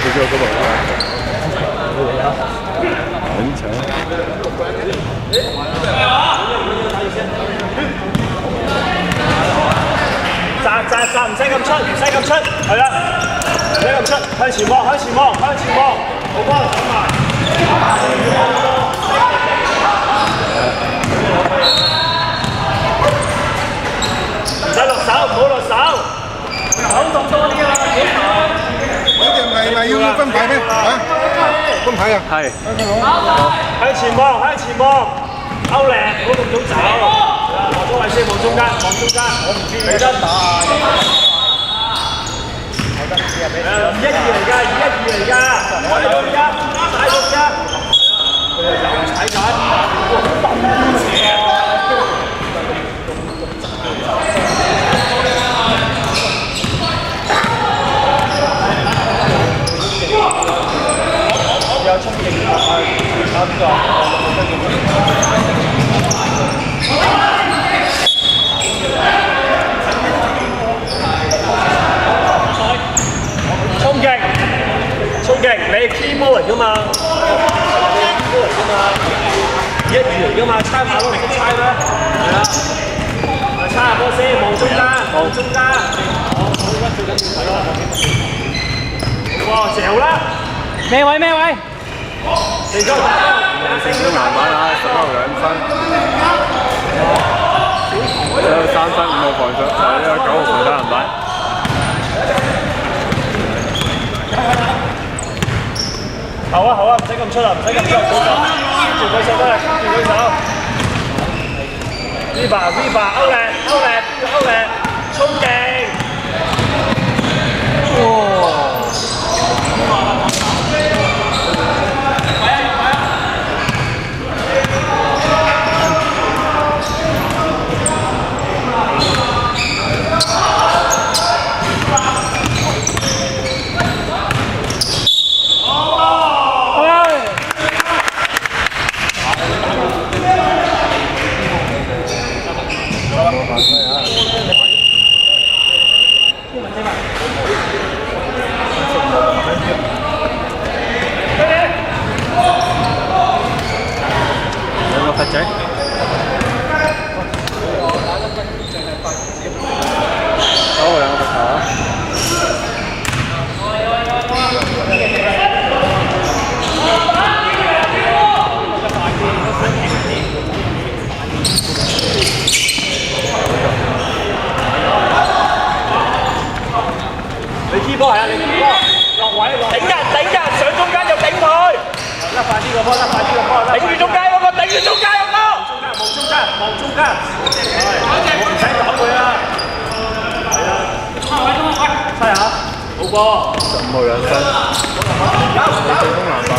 去咗嗰度啦。很強。扎唔使咁出，唔使咁出，係啦，唔使咁出，向前望，向前望，向前望，好波走埋。唔使落手，唔好落手，手動多啲啦，嗰隻咪要分牌咩？嚇？分牌啊？係。向前望，向前望，歐力，唔好咁早走。望中位先，望中間，望中間，我唔知你真打啊！2-1-2嚟㗎，2-1-2嚟㗎，踩到一，踩到一，佢又踩緊，有衝勁啊！打邊個？衝勁！你 key ball 嚟㗎嘛？你 key ball 嚟㗎嘛？2-1-2嚟㗎嘛？猜馬都唔識猜咩？係啊！猜下波先，望中間，望中間。我而家最緊要睇啦。哇！嚼啦！咩位？四中難玩啊！16-2分，只有3分5號防守，呢個9號防守籃板。好啊，唔使咁出啦，唔使咁出，住佢手得啦，住佢手。Viva， 歐力，衝勁！佛仔，好兩個球啊！你 key 波係啊，你 key 波，落位，頂人，上中間就頂佢。甩快啲個波，頂住中間嗰個，望中間，唔使擋佢啦。係啊，猜下，好波。15號2分，進攻籃板。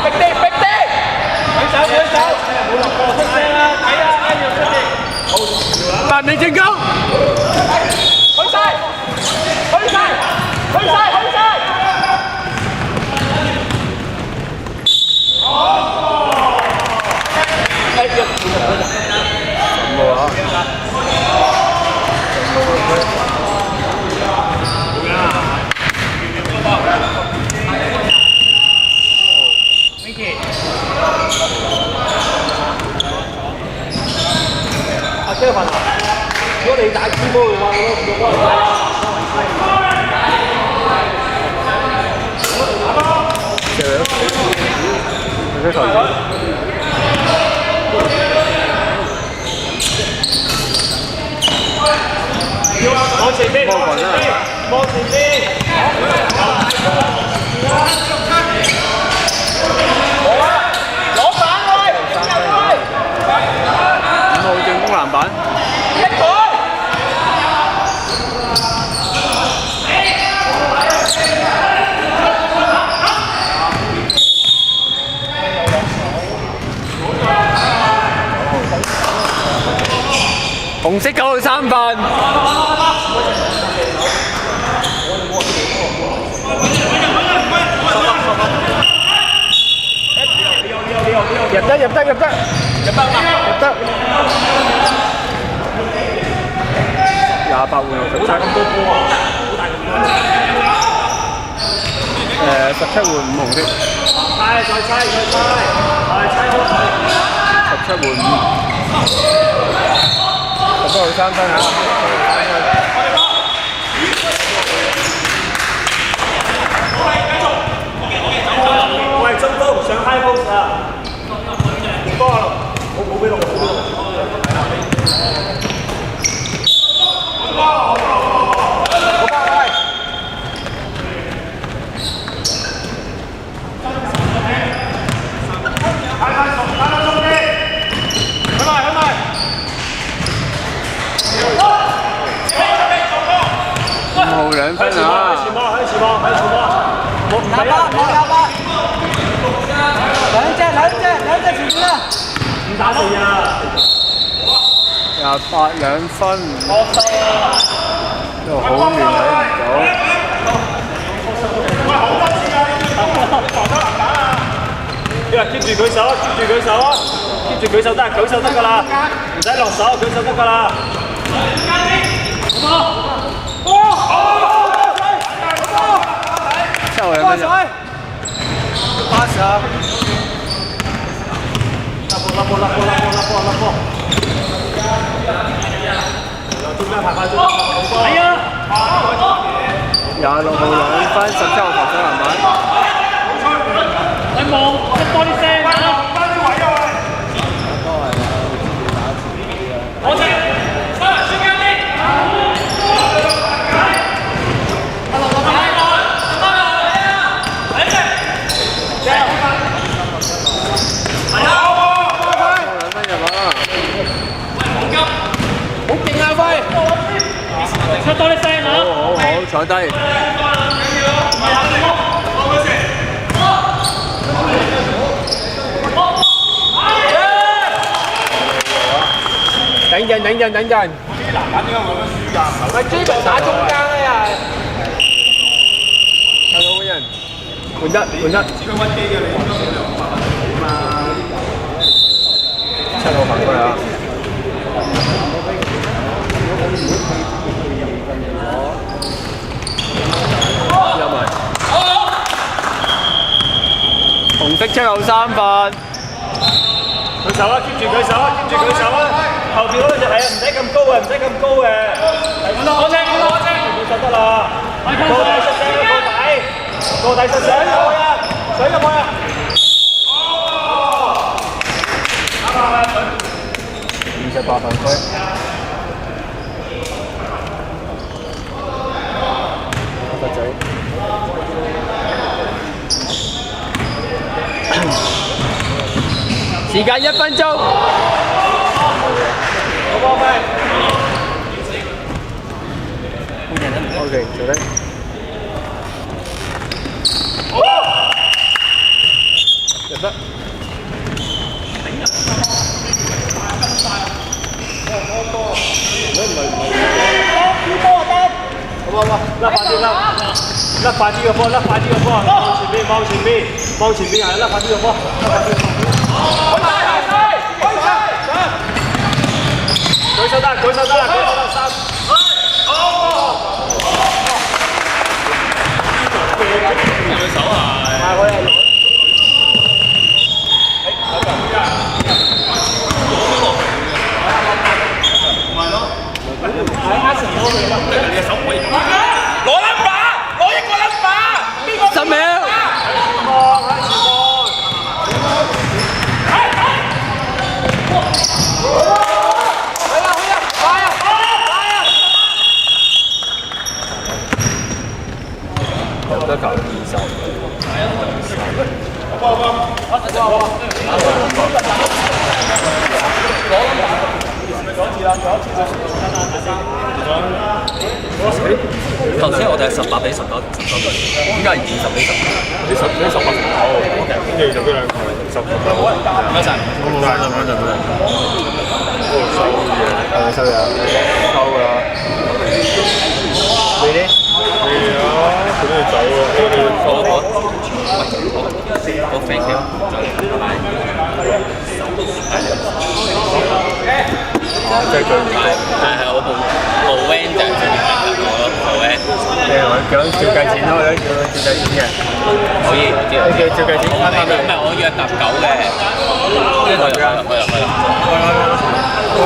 逼啲，舉手，冇落波，出聲啦，睇啊，一樣出啲。8米進攻，去晒！如果你打 key ball 嘅話，我都唔用往前邊，攞板喂5號進攻籃板。紅色9號3分。入得。25 28換67。好大咁多波啊！好大咁多。17換5紅色。猜，再猜，係猜好佢。17換5。17號3分啊！喂，中鋒上 high post 啊！多啦，冇俾落，冇俾落。5號2分啊！喺前望，冇唔係啊！兩隻前面啦5打4啊28 2分。呢度好遠睇唔到。你話 keep 住舉手啊 ，keep 住舉手啊 ，keep 住舉手得㗎啦，唔使落手，舉手得㗎啦。7號2分入。80啊！拉波！中間排中間。係啊26號2分，17號防守籃板。你望，出多啲聲啊！我知。出多啲聲啊！好，坐低。等陣。咪追埋打中間啦又係。睇到個人，換得。7號反過嚟啊！有埋。紅色7號3分。舉手啊 ，keep 住舉手啊！後邊嗰隻係啊，唔使咁高嘅。我正，舉手得啦。個底出聲，個底出聲，水入去啊！28分區。個仔。時間1分鐘。OK， 做得。入得。甩快啲個波，望前邊係甩快啲個波。舉手得3。10秒。入得球頭先我哋係18比19，點解係20比10？你18成球，跟住就嗰兩球10分。唔該晒。收嘢，收㗎啦。你呢？係啊，佢都要走喎。好 thank you，拜拜。即係佢係我部 Van 就講照計錢咯，照計錢嘅。可以，我知。你照計錢啱啱唔係我約搭9嘅，呢度㗎，去啦。我